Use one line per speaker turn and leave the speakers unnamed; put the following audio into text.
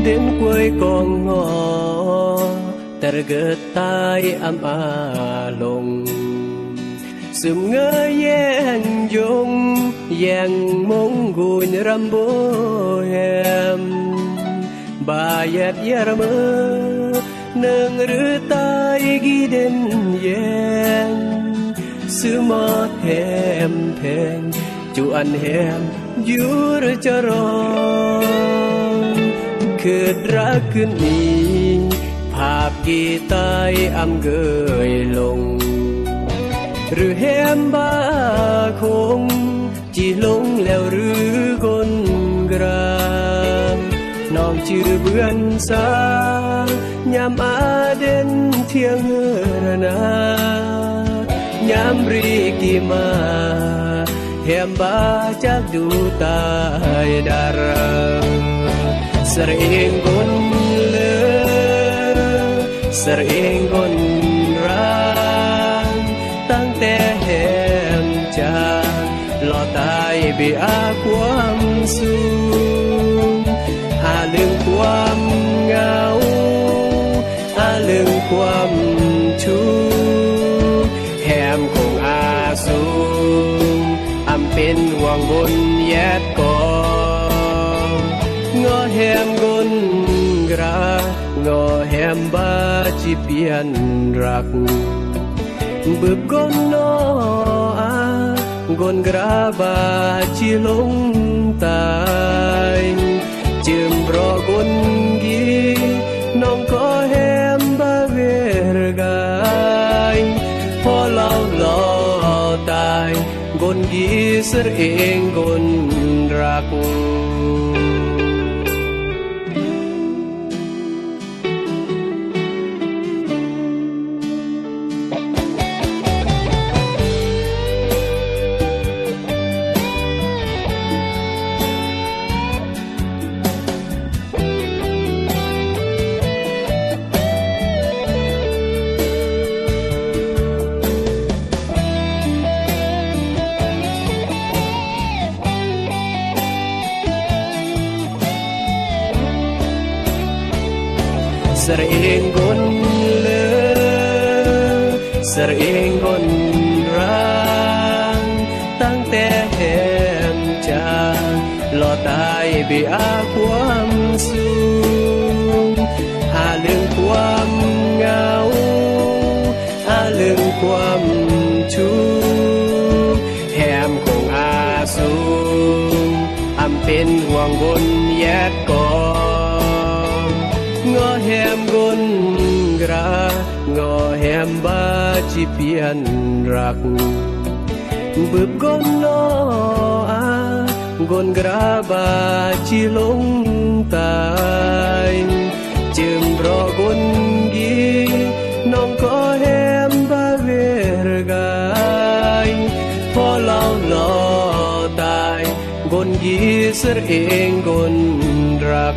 đến quê con ngõ tergetai am along sum ngơ yang jong yang mong gun rambo hem bayat yarma nang rutai giden yang suma hem pheng chu an hem yur charong khớt raขึ้นนี้ภาพกีตายอำเกยลงหรือแฮมบ้าคงจีลงแล้วหรือกลกรามน้องชื่อเบือนสายามอาเด่นเที่ยงเฮรนายามรีกีมาแฮมบ้าจากดูตายดาราsering gon le sering gon rang tăng te hem cha lo tai bị aความสูงอาลึงความเหงาอาลึงความชูแฮมคงอาสูงอำเป็นห่วงบนแยดกองอแฮมกนกรางอแฮมบาจีเปียนรักบึบกนนออากนกราบาจีลงตายจึมรอกนกีน้องก็แฮมบาเวรกายพอเล่าหล่อตายกนกีเสรเองกนรักsering gon le sering gon rangตั้งแต่แหมจางหล่อตายbịอาความสูงอาเรื่องความเหงาอาเรื่องความชูแหมคงอาสูงอำเป็นห่วงบนแยกกองอแฮมกนกรางอแฮมบาจีเปียนรักบึบกนนออากนกราบาจีลงตายจึมรอกนกีน้องก็แฮมบาเวรกายพอเล่าหล่อตายกนกีเสรเองกนรัก